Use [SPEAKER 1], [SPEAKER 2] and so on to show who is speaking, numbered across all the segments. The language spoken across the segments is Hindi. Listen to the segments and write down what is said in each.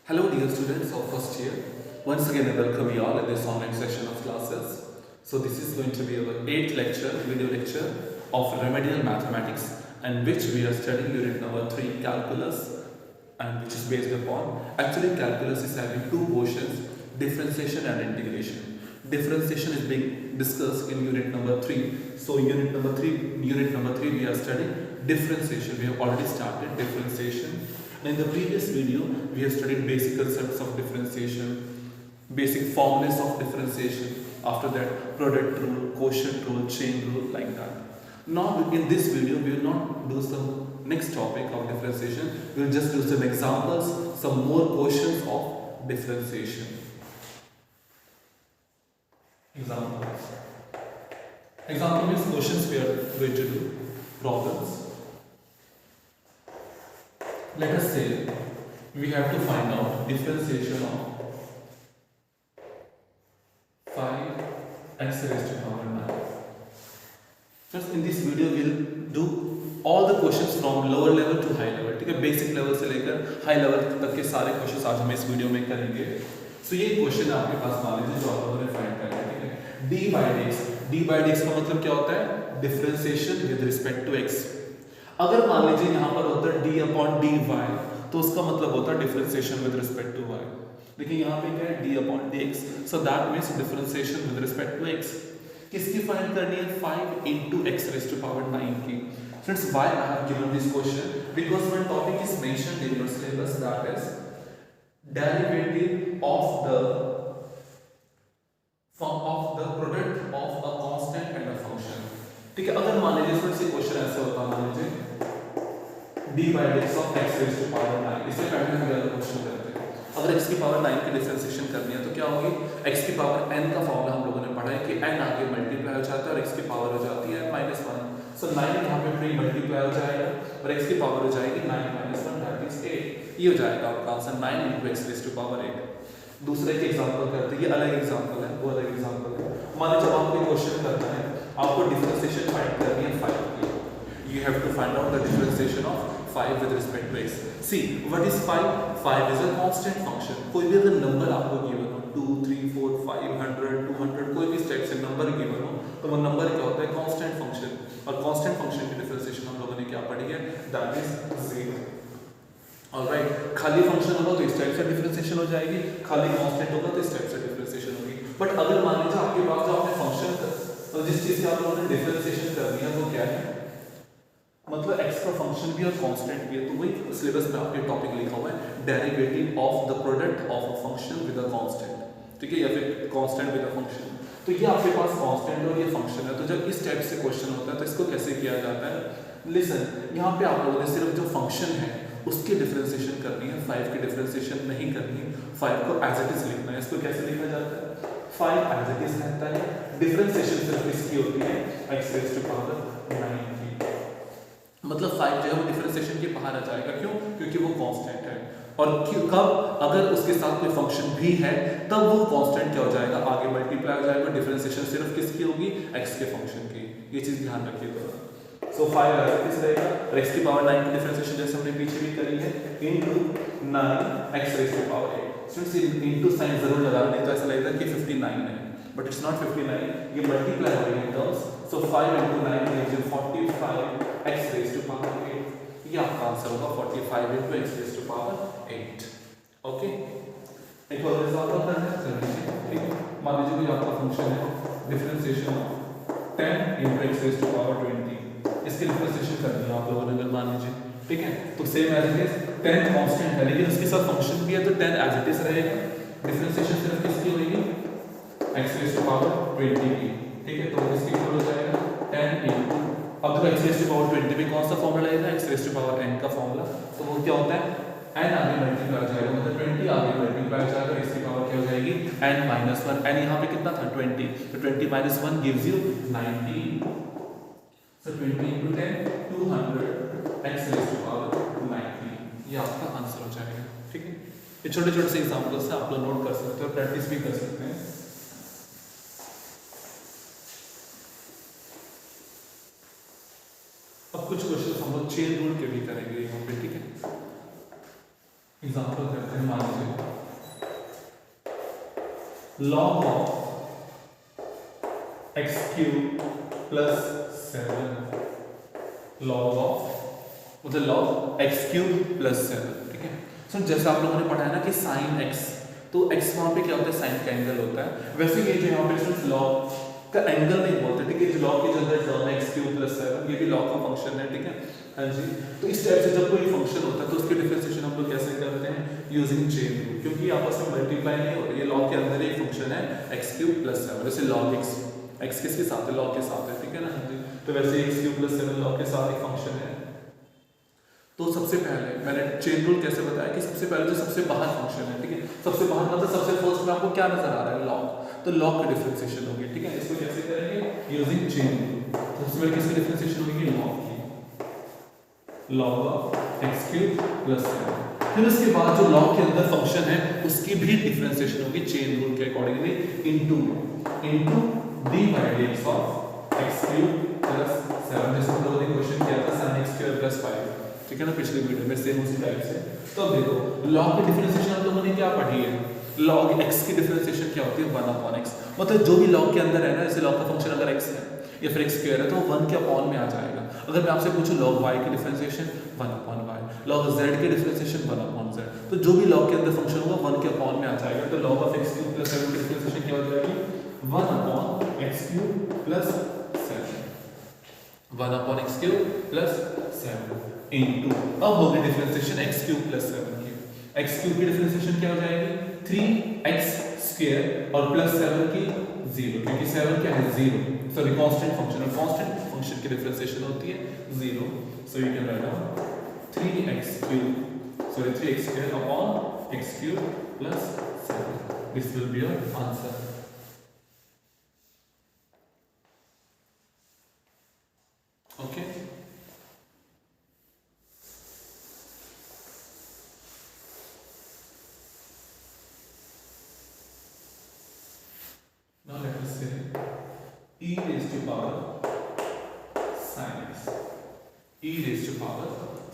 [SPEAKER 1] Hello dear students of first year. Once again I welcome you all in this online session of classes. So this is going to be our 8th lecture, video lecture of remedial mathematics, and which we are studying unit number 3 calculus, and which is based upon, actually calculus is having two portions, differentiation and integration. Differentiation is being discussed in unit number 3. So unit number 3 we are studying differentiation. We have already started differentiation. In the previous video, we have studied basic concepts of differentiation, basic formulas of differentiation. After that, product rule, quotient rule, chain rule, like that. Now, in this video, we will not do some next topic of differentiation. We will just do some examples, some more questions of differentiation. Examples. Example means questions we are going to do, problems. Let us say we have to find out differentiation of 5x raised to power 9. Just in this video we will do all the questions from lower level to high level. ठीक है, बेसिक लेवल से लेकर हाई लेवल तक के सारे क्वेश्चंस आज हम इस वीडियो में करेंगे. सो ये क्वेश्चन आपके पास मान लीजिए जो आप लोगों ने फाइंड करना है. ठीक है, d by dx का मतलब क्या होता है? Differentiation with respect to x. अगर मान लीजिए यहाँ पर होता है d अपॉन dy, तो उसका मतलब होता है differentiation with respect to y. देखिए यहाँ पे क्या है, d upon dx, so that means differentiation with respect to x. किसकी फाइंड करनी है? 5 into x raised to power 9 की. Friends, why I have given this question? Because one topic is mentioned in your syllabus, that is derivative of the product of a constant and a function. ठीक है, अगर मान लीजिए फ्रेंड्स ये क्वेश्चन ऐसे होता, मान लीजिए d by dx of x raised to power 9. इससे पहले हम ये क्वेश्चन करते हैं. अगर x की पावर 9 की डिफरेंशिएशन करनी है तो क्या होगी? x की पावर n का फॉर्मूला हम लोगों ने पढ़ा है कि n आगे मल्टीप्लाई हो जाता है और x की पावर हो जाती है -1. सो 9 यहाँ पे प्री मल्टीप्लाई हो जाएगा और x की पावर हो जाएगी 9 - 1, दैट इज 8. ये हो जाएगा आपका answer 9 into x raised to power 8. दूसरे के एग्जांपल करते हैं. ये अलग एग्जांपल है, वो अलग एग्जांपल है. मान लीजिए जब आपको क्वेश्चन करना है, आपको डिफरेंशिएशन फाइंड करनी है 5 की. You have to find out the differentiation of 5 with respect to x. See, what is 5? 5 is a constant function. कोई भी अगर नंबर आपको गिवन हो, 2, 3, 4, 500, 200, कोई भी टाइप से नंबर गिवन हो, तो वो नंबर क्या होता है? Constant function. और कांस्टेंट फंक्शन की डिफरेंशिएशन हम लोगों ने क्या पढ़ी है? That is 0. ऑलराइट, खाली फंक्शन होगा तो इस टाइप से डिफरेंशिएशन हो जाएगी, खाली कांस्टेंट होगा तो इस टाइप से डिफरेंशिएशन होगी. बट अगर मान लीजिए आपके पास जो आपने फंक्शन, तो जिस चीज की आप लोगों ने डिफरेंशिएशन करनी है वो क्या है? मतलब x का फंक्शन भी और कांस्टेंट भी है. तो वही सिलेबस में आपके टॉपिक लिखा हुआ है, derivative of the product of a function with a constant. ठीक है, या फिर कांस्टेंट विद अ फंक्शन. तो ये आपके पास कांस्टेंट और ये फंक्शन है. तो जब इस टाइप से क्वेश्चन होता है तो इसको कैसे किया जाता है? लिसन, यहाँ पे आप लोगों ने सिर्फ जो फंक्शन है उसकी डिफरेंशिएशन करनी है, 5 की डिफरेंशिएशन नहीं करनी है. 5 को एज इट इज लिखना है. इसको कैसे लिखा जाता है? 5 एज इट इज रहता है. डिफरेंशिएशन सिर्फ इसकी होती है x raised to power 9 की. मतलब 5 जो है वो डिफरेंशिएशन के बाहर आ जाएगा. क्यों? क्योंकि वो कांस्टेंट है. और कब अगर उसके साथ कोई फंक्शन भी है तब वो कांस्टेंट क्या हो जाएगा? आगे मल्टीप्लाई हो जाएगा. डिफरेंशिएशन सिर्फ किसकी होगी? x के फंक्शन की. ये चीज ध्यान रखिएगा. सो 5 किस रहेगा? और x की पावर 9 की डिफरेंशिएशन जैसे हमने पीछे भी करी है, into 9 x raised to power 8. Students, into sine जरूर लगाना, नहीं तो ऐसा लगेगा कि 59 है, बट इट्स नॉट 59. ये मल्टीप्लाई हो रही है terms. So 5 into 9 gives you 45 x raised to power 8. ये आपका आंसर होगा 45 into x raised to power 8. Okay, एक और एग्जांपल करते हैं. चलिए, ठीक है. मान लीजिए कोई आपका फंक्शन है, differentiation of 10 into x raised to power 20. इसकी डिफरेंशिएशन करनी है आप लोगों ने, अगर मान लीजिए. ठीक है, तो same as it is 10 constant है लेकिन उसके साथ फंक्शन भी है, तो 10 एज इट इज रहेगा. डिफरेंशिएशन सिर्फ किसकी होगी? x raised to power 20 की. ठीक है, तो इसकी इक्वल हो जाएगा 10 into, अब देखो x raised to power 20 में कौन सा फॉर्मूला आएगा? x raised to power n का फॉर्मूला. तो वो क्या होता है? n आगे मल्टीप्लाई हो जाएगा, मतलब 20 आगे मल्टीप्लाई हो जाएगा, इसकी पावर क्या हो जाएगी? n - 1. n यहाँ पे कितना था? 20. तो 20 - 1 gives you 90. So 20 into 10 200 x raised to power 90. ये आपका आंसर हो जाएगा. ठीक है, ये छोटे छोटे से एग्जांपल से आप लोग नोट कर सकते हो, प्रैक्टिस भी कर सकते हैं. अब कुछ क्वेश्चन हम लोग चेन रूल के भी करेंगे यहाँ पे. ठीक है, एग्जांपल करते हैं. मान लीजिए log of x cube plus 7 log of मतलब log x cube plus 7, ठीक है। सो जैसे आप लोगों ने पढ़ा है ना कि sin x, तो x वहाँ पे क्या होता है, sin का एंगल होता है। वैसे ये जो यहाँ पे स्टूडेंट्स log का एंगल नहीं बोलते, ठीक है। जो log के अंदर टर्म है x cube plus 7, ये भी log का फंक्शन है, ठीक है। हाँ जी, तो इस टाइप से जब कोई फंक्शन होता है तो उसकी डिफरेंशिएशन हम लोग कैसे करते हैं, यूजिंग चेन रूल, क्योंकि आपस में मल्टीप्लाई नहीं हो रही है। log के अंदर एक फंक्शन है x cube plus 7, जैसे log x किसके साथ है, log के साथ है, ठीक है ना। हाँ जी, तो वैसे x cube plus 7 log के साथ एक फंक्शन है। तो सबसे पहले मैंने चेन रूल कैसे बताया कि सबसे पहले जो सबसे बाहर फंक्शन है, ठीक है, सबसे बाहर मतलब सबसे फर्स्ट में आपको क्या नजर आ रहा है, log, तो log की डिफरेंशिएशन होगी, ठीक है। इसको कैसे करेंगे, यूजिंग चेन रूल। तो सबसे पहले किसकी डिफरेंशिएशन होगी, log की, log of x cube plus 7। फिर उसके बाद जो log के अंदर फंक्शन है उसकी भी डिफरेंशिएशन होगी चेन रूल के accordingly, into d by dx of x cube plus 7, जैसे हम लोगों ने क्वेश्चन किया था sin x square plus 5, ठीक है ना, पिछले वीडियो में सेम उसी टाइप से। तो अब देखो log की डिफरेंशिएशन हम लोगों ने क्या पढ़ी है, log x की डिफरेंशिएशन क्या होती है, 1 upon x, मतलब जो भी log के अंदर है ना, जैसे log का फंक्शन अगर x है या फिर x स्क्वायर है तो 1 के अपॉन में आ जाएगा। अगर मैं आपसे पूछूं log y की differentiation 1 upon y, log z की डिफरेंशिएशन 1 upon z, तो जो भी log के अंदर फंक्शन होगा 1 के अपॉन में आ जाएगा। तो log of x cube plus 7 की डिफरेंशिएशन क्या हो जाएगी, 1 upon x cube plus 7, 1 upon x cube plus 7 into, अब होगी डिफरेंशिएशन x क्यूब प्लस 7 की। x क्यूब की डिफरेंशिएशन क्या हो जाएगी, 3x स्क्वायर और प्लस 7 की 0, क्योंकि 7 क्या है, 0, सॉरी कांस्टेंट फंक्शन, और कांस्टेंट फंक्शन की डिफरेंशिएशन होती है 0, so you can write down 3x cube, sorry 3x square upon x cube plus 7, this will be your answer. Okay, now let us say e raised to power sin x, e raised to power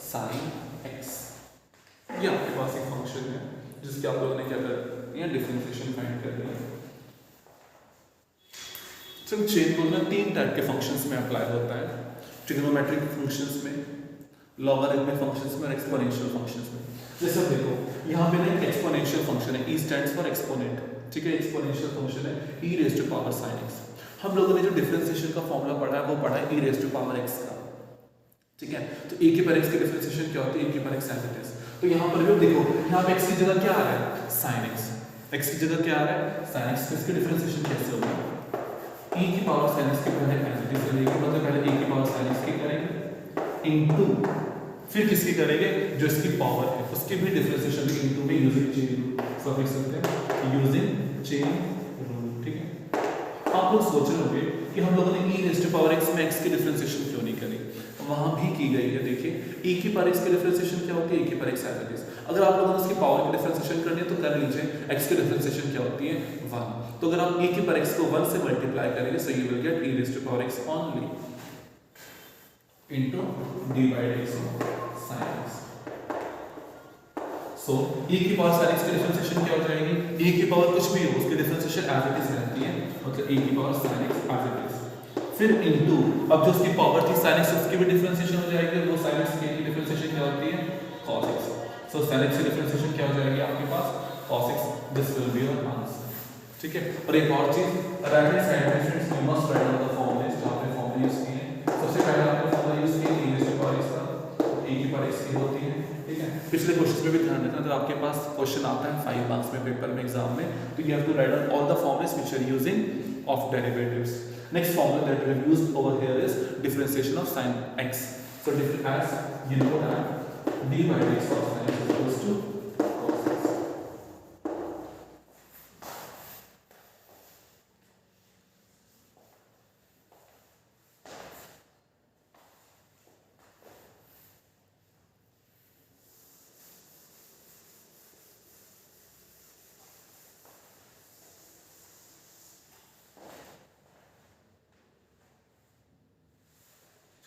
[SPEAKER 1] sin x, ये आपके पास एक फंक्शन है जिसके आप लोगों ने क्या कर दिया, डिफरेंशिएशन फाइंड कर दिया। सिर्फ चेन रूल ना 3 टाइप के फंक्शंस में अप्लाई होता है, ट्रिग्नोमेट्रिक फंक्शंस में, लॉगरिथमिक फंक्शंस में और एक्सपोनेंशियल फंक्शंस में। जैसे देखो यहाँ पे ना एक एक्सपोनेंशियल फंक्शन है, e स्टैंड्स फॉर एक्सपोनेंट, ठीक है, एक्सपोनेंशियल फंक्शन है e raise to power sin x। हम लोगों ने जो डिफरेंशिएशन का फॉर्मूला पढ़ा है वो पढ़ा है e raise to power x का, ठीक है। तो e की पावर x की डिफरेंशिएशन क्या होती है, e की पावर x sin x। तो यहाँ पर भी देखो, यहाँ पे x की जगह क्या आ रहा है, sin x, x की जगह क्या आ रहा है, sin x, तो इसकी डिफरेंशिएशन कैसे होगी, e की पावर sin x के पहले एज इट इज करेंगे, मतलब पहले e की पावर sin x की करेंगे इनटू, फिर किसकी करेंगे, जो इसकी पावर है उसकी भी डिफरेंशिएशन इनटू में यूजिंग चेन रूल, सब लिख सकते हैं यूजिंग चेन रूल, ठीक है। आप लोग सोच रहे होंगे कि हम लोगों ने e raise to power x में x की डिफरेंशिएशन क्यों नहीं करी, वहां भी की गई है। देखिए e की पावर x की डिफरेंशिएशन क्या होती है, e की power x as it is. अगर आप लोगों ने इसकी पावर की डिफरेंशिएशन करनी है तो कर लीजिए, x की डिफरेंशिएशन क्या होती है, 1। तो अगर आप e की पावर x को 1 से मल्टीप्लाई करेंगे so you will get e raise to power x only into d by dx sin x। So e की पावर sin x की डिफरेंशिएशन क्या हो जाएगी, e की पावर कुछ भी हो उसकी डिफरेंशिएशन एज इट इज रहती है, मतलब e की power sin x as it is, फिर इनटू, अब जो उसकी पावर थी sin x उसकी भी डिफरेंशिएशन हो जाएगी, वो sin x की डिफरेंशिएशन क्या होती है, cos x। So sin x की डिफरेंशिएशन क्या हो जाएगी आपके पास, cos x, this will be your answer, ठीक है। और एक और चीज, राइट हैंड साइड में students you must write down the formulas, जो आपने फॉर्मूला यूज किए हैं। सबसे पहले आपने फॉर्मूला यूज किया e raise to power x का, e की पावर x की होती है, ठीक है। पिछले क्वेश्चन में भी ध्यान रखना, अगर आपके पास क्वेश्चन आता है 5 मार्क्स में पेपर में एग्जाम में, तो you have to write down all the formulas which are using of derivatives. Next formula that we have used over here is differentiation of sin x. So as you know that d by dx of sin x is equals to cos x.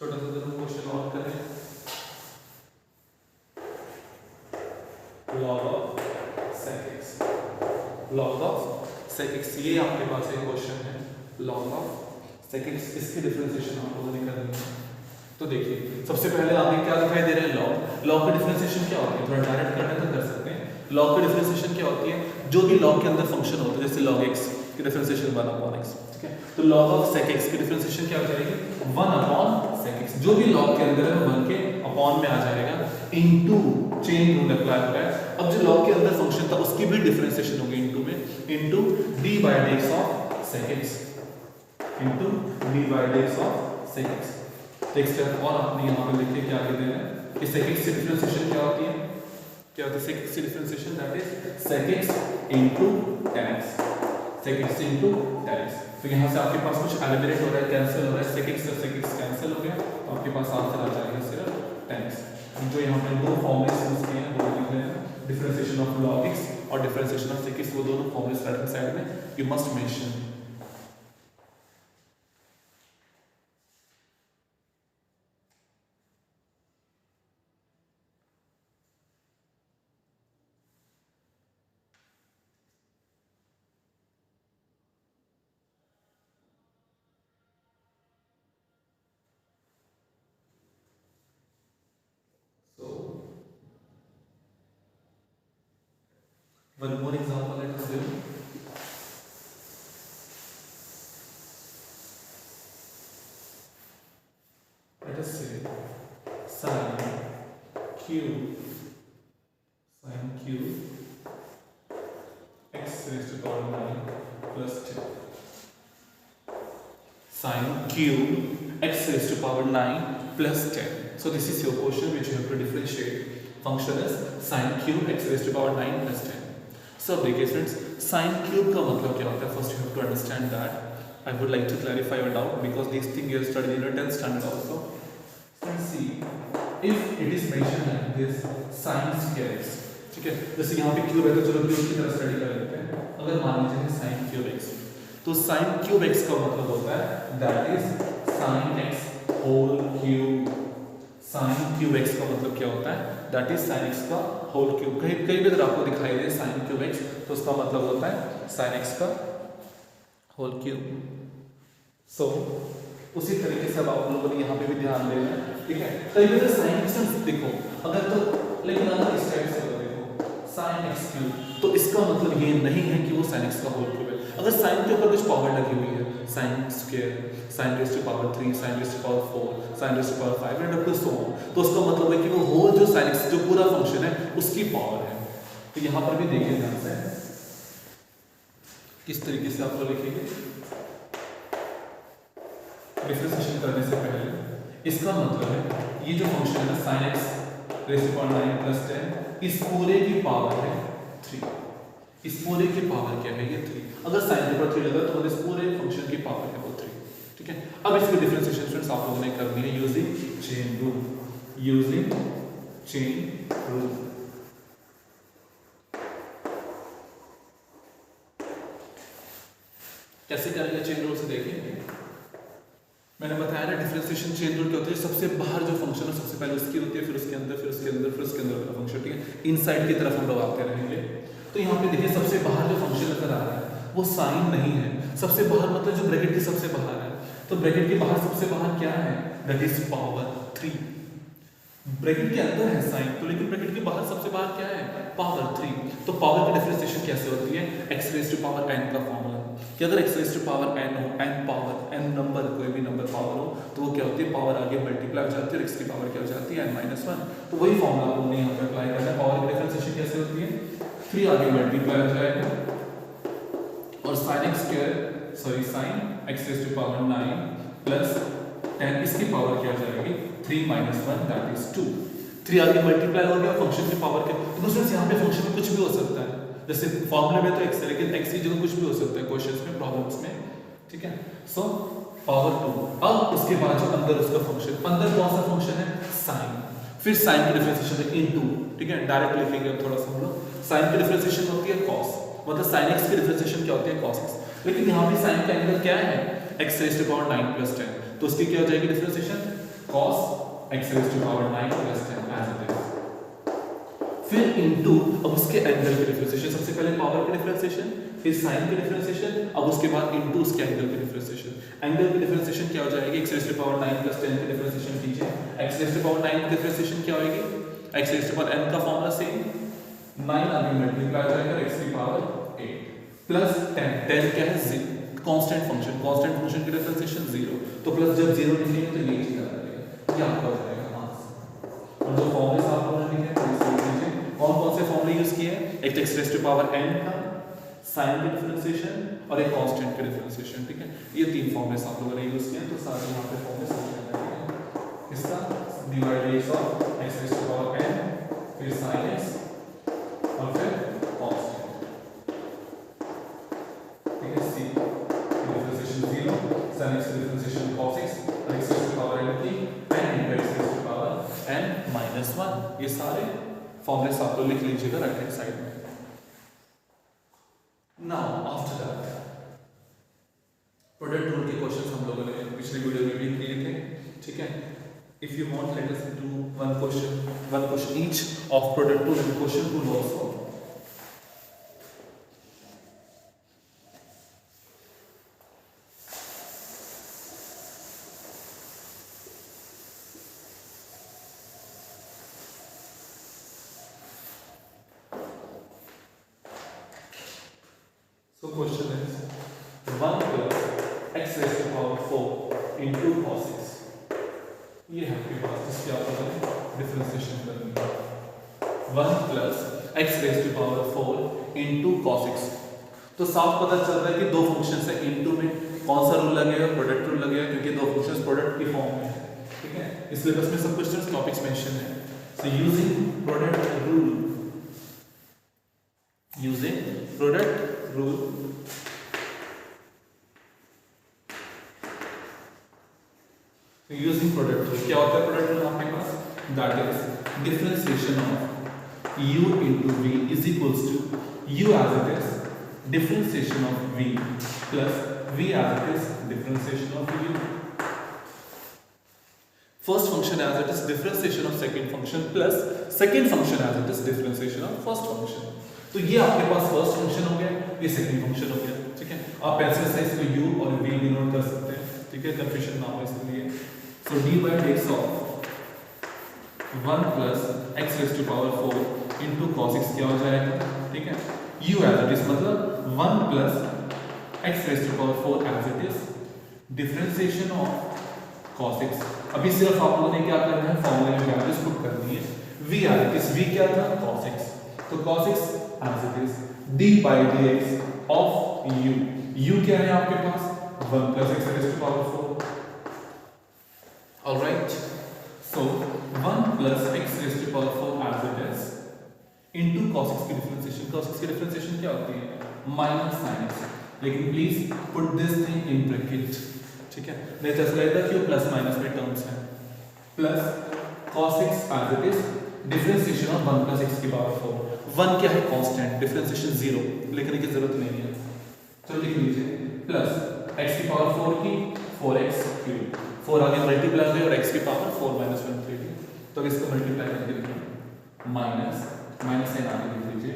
[SPEAKER 1] छोटा सा जरा क्वेश्चन और करें, log of sec x, log of sec x, ये आपके पास एक क्वेश्चन है log of sec x, इसकी डिफरेंशिएशन आप लोगों ने करनी है। तो देखिए सबसे पहले आपके क्या दिखाई दे रहे हैं लॉग की डिफरेंशिएशन क्या होती है, थोड़ा डायरेक्ट करना तो कर सकते हैं। लॉग की डिफरेंशिएशन क्या होती है, जो भी लॉग के अंदर फंक्शन होता है, जैसे log x की डिफरेंशिएशन 1/x, ठीक है। तो log of sec x की डिफरेंशिएशन क्या हो जाएगी 1/sec x, जो भी log के अंदर है 1 के अपॉन में आ जाएगा इनटू चेन रूल अप्लाई हो रहा है। अब जो log के अंदर फंक्शन था उसकी भी डिफरेंशिएशन होगी इनटू में into d/dx of sec x into d/dx of sec x। एक स्टेप और आपने यहाँ पे लिखे क्या लिख देना है कि sec x की डिफरेंशिएशन क्या होती है, क्या होती है sec x की differentiation, that is sec x into tan x, sec x into tan x। तो यहाँ से आपके पास कुछ एलिमिनेट हो रहा है, कैंसिल हो रहा है, sec x से sec x कैंसिल हो गया, तो आपके पास आंसर आ जाएगा सिर्फ tan x। जो यहाँ पे दो फॉर्मूले यूज किए हैं वो लिख रहे हैं, डिफरेंशिएशन ऑफ log x और डिफरेंशिएशन ऑफ sec x, वो दोनों फॉर्मूले राइट हैंड साइड में you must mention. One more example let us do. Let us say sin q x raised to power 9 plus 10. Sin q x raised to power 9 plus 10. So this is your question which you have to differentiate. Function is sin q x raised to power 9 plus 10. So देखिए फ्रेंड्स, sin cube का मतलब क्या होता है, first you have to understand that. I would like to clarify your doubt because this thing you studied in your 10th standard also. Let's see if it is mentioned like this sin square x, ठीक है। जैसे यहाँ पे क्यूब है तो चलो क्यूब की तरह स्टडी कर लेते हैं। अगर मान लीजिए sin cube x, तो sin cube x का मतलब होता है that is sin x whole cube. sin cube x का मतलब क्या होता है, दैट इज sin x का होल क्यूब। कहीं कहीं भी अगर आपको दिखाई दे sin cube x तो उसका मतलब होता है sin x का होल क्यूब। सो उसी तरीके से अब आप लोगों ने यहाँ पे भी ध्यान देना है, ठीक है। कहीं भी sin x देखो अगर तो, लेकिन अगर इस टाइप से देखो sin x क्यूब, तो इसका मतलब ये नहीं है कि वो sin x का होल क्यूब है। अगर sin के ऊपर कुछ पावर लगी हुई है, sin square, sin raised to power 3, sin raised to power 4, sin raised to power 5 and up to so on, तो उसका मतलब है कि वो होल जो sin x जो पूरा फंक्शन है उसकी पावर है। तो यहाँ पर भी देखिए ध्यान से किस तरीके से आप लोग लिखेंगे डिफरेंशिएशन करने से पहले। इसका मतलब है ये जो फंक्शन है ना sin x raised to power 9 plus 10, इस पूरे की पावर है 3। इस पूरे की पावर क्या है, ये 3। अगर sin के ऊपर 3 लगा तो इस पूरे फंक्शन की पावर है वो 3, ठीक है। अब इसकी डिफरेंशिएशन फ्रेंड्स आप लोगों ने करनी है using chain rule, using chain rule. कैसे करेंगे चेन रूल से देखिए। मैंने बताया ना डिफरेंशिएशन चेन रूल क्या होती है, सबसे बाहर जो फंक्शन है सबसे पहले उसकी होती है, फिर उसके अंदर, फिर उसके अंदर, फिर उसके अंदर वाला फंक्शन, ठीक है। इनसाइड की तरफ हम लोग आते रहेंगे। तो यहाँ पे देखिए सबसे बाहर जो फंक्शन नजर आ रहा है वो साइन नहीं है। सबसे बाहर मतलब जो ब्रैकेट के सबसे बाहर है, तो ब्रैकेट के बाहर सबसे बाहर क्या है, दैट इज पावर 3। ब्रैकेट के अंदर है साइन, तो लेकिन ब्रैकेट के बाहर सबसे बाहर क्या है, पावर 3। तो पावर की डिफरेंशिएशन कैसे होती है, x raise to power n का फॉर्मूला कि अगर x raise to power n हो, n पावर n नंबर कोई भी नंबर पावर हो तो वो क्या होती है, पावर आगे मल्टीप्लाई हो जाती है और x की पावर क्या हो जाती है n-1। तो वही फॉर्मूला हमने यहाँ पे अप्लाई करना है। पावर की डिफरेंशिएशन कैसे होती है, 3 आगे मल्टीप्लाई हो जाएगा और sin x square sorry sin x raise to power 9 plus 10 इसकी पावर क्या हो जाएगी 3 - 1 दैट इज 2। 3 आगे मल्टीप्लाई हो गया फंक्शन की पावर के। तो स्टूडेंट्स यहाँ पे फंक्शन में कुछ भी हो सकता है, जैसे फॉर्मूले में तो x है लेकिन x की जगह कुछ भी हो सकता है क्वेश्चंस में, प्रॉब्लम्स में, ठीक है। So power 2। अब उसके बाद जो अंदर उसका फंक्शन, अंदर कौन सा फंक्शन है, sin, फिर sin की डिफरेंशिएशन है इनटू, ठीक है। डायरेक्ट लिखेंगे अब थोड़ा सा हम लोग। sin की डिफरेंशिएशन होती है cos, मतलब sin x की डिफरेंशिएशन क्या होती है cos x, लेकिन यहाँ पे sin का एंगल क्या है x रेज़ टू पावर 9 + 10, तो उसकी क्या हो जाएगी differentiation cos x raise to power 9 + 10 as it is. फिर इनटू अब उसके एंगल के डिफरेंशिएशन, सबसे पहले पावर के डिफरेंशिएशन, फिर साइन के डिफरेंशिएशन, अब उसके बाद इनटू उसके एंगल के डिफरेंशिएशन। एंगल की डिफरेंशिएशन क्या हो जाएगी, x raised to power 9 plus 10 की डिफरेंशिएशन कीजिए, x raised to power 9 की डिफरेंशिएशन क्या होगी, x raised to power n का फॉर्मूला सेम, 9 आगे मल्टीप्लाई हो जाएगा x की पावर 8 प्लस 10, 10 क्या है कांस्टेंट फंक्शन, कांस्टेंट फंक्शन की डिफरेंशिएशन 0, तो प्लस जब 0 लिखेंगे तो ये चीज आ जाएगा, ये आपका हो जाएगा आंसर। और जो फॉर्मूले आप लोगों ने लिखे हैं वो लीजिए, कौन कौन से फॉर्मूले यूज किए हैं, एक x raised to power n था, साइन की डिफरेंशिएशन और एक कांस्टेंट की डिफरेंशिएशन, ठीक है, ये तीन फॉर्मूले आप लोगों ने यूज किए हैं, तो सारे यहाँ पे फॉर्मूले समझ आ जाएंगे। इसका divide of x raised to power n, फिर sin x और फिर cos, ठीक है, c डिफरेंशिएशन 0, sin x की डिफरेंशिएशन cos x और x raised to power n की n into x raised to power n minus 1, ये सारे फॉर्मूले आप लोग लिख लीजिएगा राइट हैंड साइड में। Now after that product rule के क्वेश्चंस हम लोगों ने पिछले वीडियो में भी किए थे, ठीक है। If you want let us do one question each of product rule and question rule also. So question is 1 plus x raised to power 4 into cos x, ये है आपके पास, इसकी आपको डिफरेंशिएशन करनी है। 1 plus x raised to power 4 into cos x, तो साफ पता चल रहा है कि दो फंक्शंस है, इनटू में कौन सा रूल लगेगा, प्रोडक्ट रूल लगेगा, क्योंकि दो फंक्शंस प्रोडक्ट की फॉर्म में है, ठीक है। इस सिलेबस में सब क्वेश्चंस टॉपिक्स मेंशन है। So using product rule, using product rule क्या होता है, प्रोडक्ट रूल आपके पास that is differentiation of u into v is equals to u as it is differentiation of v plus v as it is differentiation of u. First function as it is differentiation of second function plus second function as it is differentiation of first function. तो ये आपके पास फर्स्ट फंक्शन हो गया, ये सेकंड फंक्शन हो गया, ठीक है। आप पेंसिल से इसको u और v डिनोट कर सकते हैं, ठीक है, कंफ्यूजन ना हो इसलिए। सो d by dx of 1 plus x raised to power 4 into cos x क्या हो जाएगा, ठीक है, u as it is मतलब 1 plus x raised to power 4 as it is differentiation of cos x। अभी सिर्फ आप लोगों ने क्या करना है, फॉर्मूले में वैल्यूज पुट करनी है, v as it is, v क्या था, cos x, तो cos x as it is d by dx of u क्या है आपके पास 1 plus x raised to power 4, alright। so 1 plus x raised to power 4 as it is into cos x की डिफरेंशिएशन, cos x की डिफरेंशिएशन क्या होती है minus sin x, लेकिन please put this thing in bracket, ठीक है, नहीं तो ऐसा लगेगा कि प्लस माइनस में टर्म्स हैं, plus cos x as it is differentiation of 1 plus x की पावर 4, 1 क्या है कांस्टेंट, डिफरेंशिएशन 0, लिखने की जरूरत नहीं है, तो लिख लीजिए प्लस x की पावर 4 की 4x क्यूब, 4 आगे मल्टीप्लाई हो गया और x की पावर 4 minus 1 3, तो इसको मल्टीप्लाई करके लिखिए माइनस माइनस साइन आगे लिख लीजिए,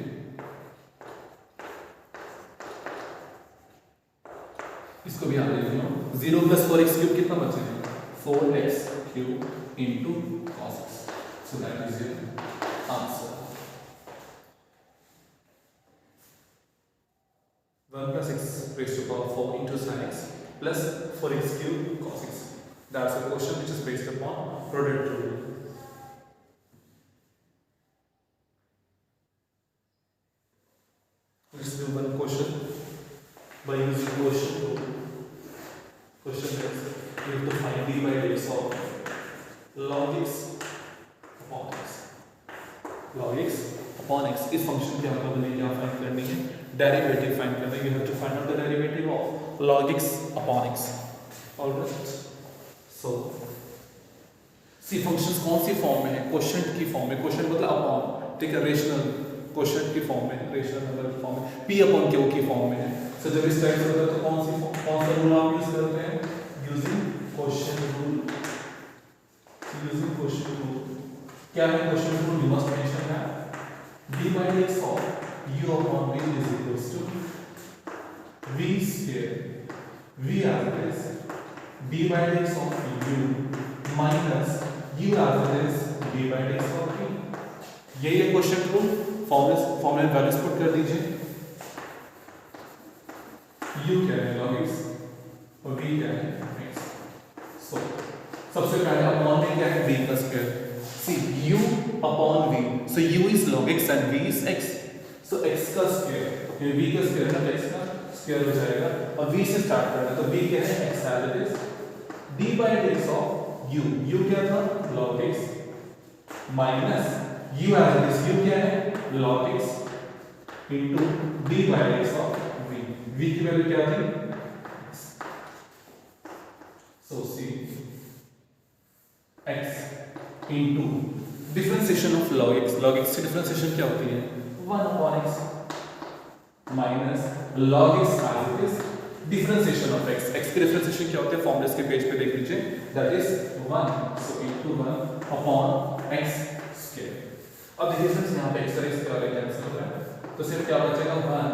[SPEAKER 1] इसको भी आगे लिख लो, 0 plus 4x क्यूब कितना बचेगा 4x cube into cos x, so that is your answer। 1 plus x raised to power 4 into sin x plus 4x cube cos x, that's a question which is based upon product rule। Let's do one question by using question rule। Question is you have to find d by dx of log x upon x, log x upon x, इस फंक्शन के आपको हमें क्या फाइंड करनी है, डेरिवेटिव फाइंड करना है, you have to find out the derivative of log x upon x, alright। so C functions कौन सी फॉर्म में है, क्वोशिएंट की फॉर्म में, क्वोशिएंट मतलब अपॉन, ठीक है, रेशनल क्वोशिएंट की फॉर्म में, रेशनल नंबर की फॉर्म में, p अपॉन q की फॉर्म में है। सो जब इस टाइप से होता है तो कौन सा रूल आप यूज करते हैं, using quotient rule, using quotient rule. क्या है quotient rule, you must mention that d by dx of u minus u as it is d by dx of v। यही है क्वेश्चन को फॉर्मूले वैल्यूज पुट कर दीजिए। u क्या है log x और v क्या है x। सो सबसे पहले अपॉन में क्या है v का square. See u upon v, so u is log x and v is x, so x का स्क्वायर ये v का स्क्वायर है, x का स्क्वायर हो जाएगा और v से स्टार्ट करना है तो v क्या है x as it is d by dx of u, u क्या था log x minus u as it is, u क्या है log x into d by dx of v, v की वैल्यू क्या थी, so see x into differentiation of log x की डिफरेंशिएशन क्या होती है 1 upon x minus log x as it is differentiation of x की डिफरेंशिएशन क्या होती है फॉर्मूले के पेज पे देख लीजिए, that is 1, so into 1 upon x square. अब देखिए फ्रेंड्स यहाँ पे x और x के वाले कैंसिल हो रहा है तो सिर्फ क्या बचेगा 1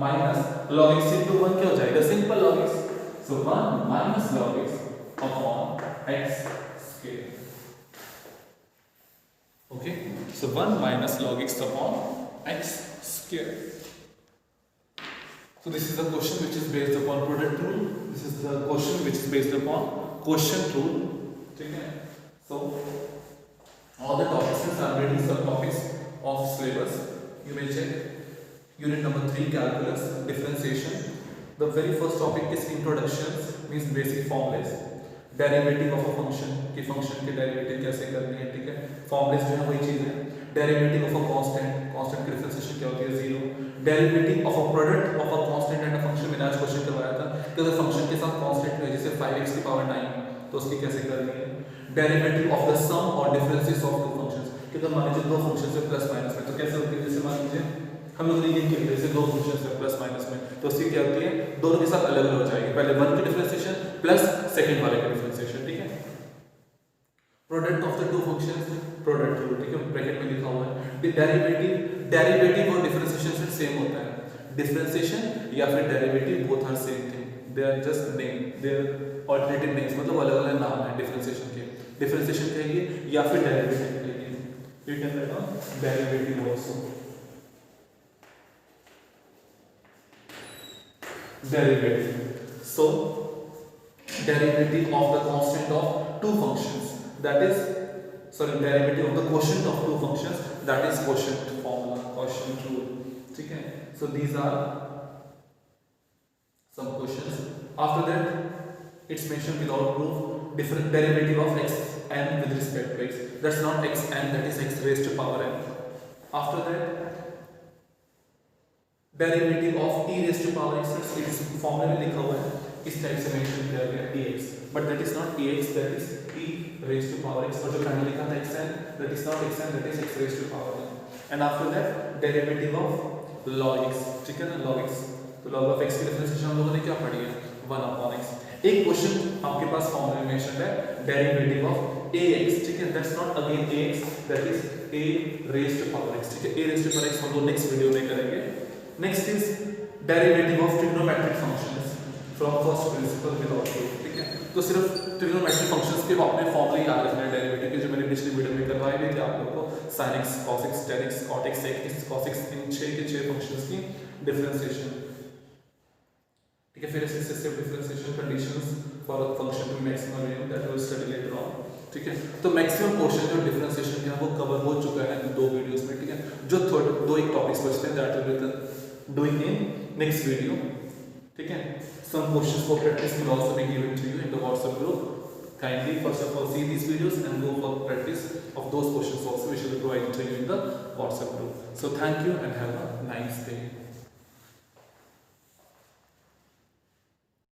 [SPEAKER 1] माइनस log x into 1 क्या हो जाएगा simple log x, so 1 minus log x upon x square। Okay, so 1 minus log x upon x square। So this is the question which is based upon product rule, this is the question which is based upon quotient rule, okay? So all the topics are reading some topics of syllabus, you may check unit number 3 calculus differentiation, the very first topic is introductions means basic formulas, derivative of a function कि फंक्शन के डेरिवेटिव कैसे करनी है, ठीक है, फॉर्मूलेस जो है वही चीज है, डेरिवेटिव ऑफ अ कांस्टेंट की डिफरेंशिएशन क्या होती है 0, derivative of a product of a constant and a function मैंने आज क्वेश्चन करवाया था कि अगर फंक्शन के साथ कांस्टेंट है जैसे 5x की पावर 9 तो उसकी कैसे करनी है, डेरिवेटिव ऑफ द सम और डिफरेंसेस ऑफ टू फंक्शंस कि अगर मान लीजिए दो फंक्शंस है प्लस माइनस में तो कैसे होती है, जैसे मान लीजिए हम लोग ने ये किया जैसे दो फंक्शंस है प्लस माइनस में तो उसकी क्या होती है दोनों के साथ अलग अलग हो जाएगी, पहले 1 की डिफरेंशिएशन प्लस सेकंड वाले की डिफरेंशिएशन, ठीक है, product of the two functions product rule, ठीक है, ब्रैकेट में लिखा हुआ है, डेरिवेटिव और डिफरेंशिएशन से सेम होता है, डिफरेंशिएशन या फिर derivative both are same thing, they are just name, they are alternative names, मतलब अलग अलग नाम है डिफरेंशिएशन के, डिफरेंशिएशन कहिए या फिर डेरिवेटिव कहिए, you can write down derivative also, derivative, so derivative of the constant of two functions, that is derivative of the quotient of two functions, that is quotient formula, quotient rule, ठीक है, so these are some questions, after that it's mentioned without proof different derivative of x n with respect to x, that's not x n, that is x raised to power n, after that derivative of e raised to power x, इस फॉर्मूला में लिखा हुआ है इस टाइप से मेंशन किया गया dx, but that is not dx, that is e raised to power x, और जो पहले लिखा था xn, that is not xn, that is x raised to power n, and after that derivative of log x, ठीक है ना, log x, तो log of x की डिफरेंशिएशन हम लोगों ने क्या पढ़ी है 1 upon x, एक क्वेश्चन आपके पास फॉर्मूला में मेंशन है डेरिवेटिव ऑफ ax, ठीक है, that's not again ax, that is a raised to power x, ठीक है, a raised to power x हम लोग नेक्स्ट वीडियो में करेंगे। Next is derivative of trigonometric functions from first principle without proof, ठीक है, तो सिर्फ trigonometric functions के अपने फॉर्मूले याद रखने हैं डेरिवेटिव के, जो मैंने पिछले वीडियो में करवाए भी थे आप लोगों को, sin x cos x tan x cot x sec x cos x, इन 6 के 6 फंक्शंस की डिफरेंशिएशन, ठीक है, फिर successive differentiation conditions for a function to maximum value that will study later on, ठीक है, तो मैक्सिमम पोर्शन जो डिफरेंशिएशन का वो कवर हो चुका है दो वीडियोस में, ठीक है, जो दो एक टॉपिक्स बचते हैं that will be doing in next video, ठीक है, some questions for practice will also be given to you in the WhatsApp group, kindly first of all see these videos and go for practice of those questions also which will be provided to you in the WhatsApp group, so thank you and have a nice day.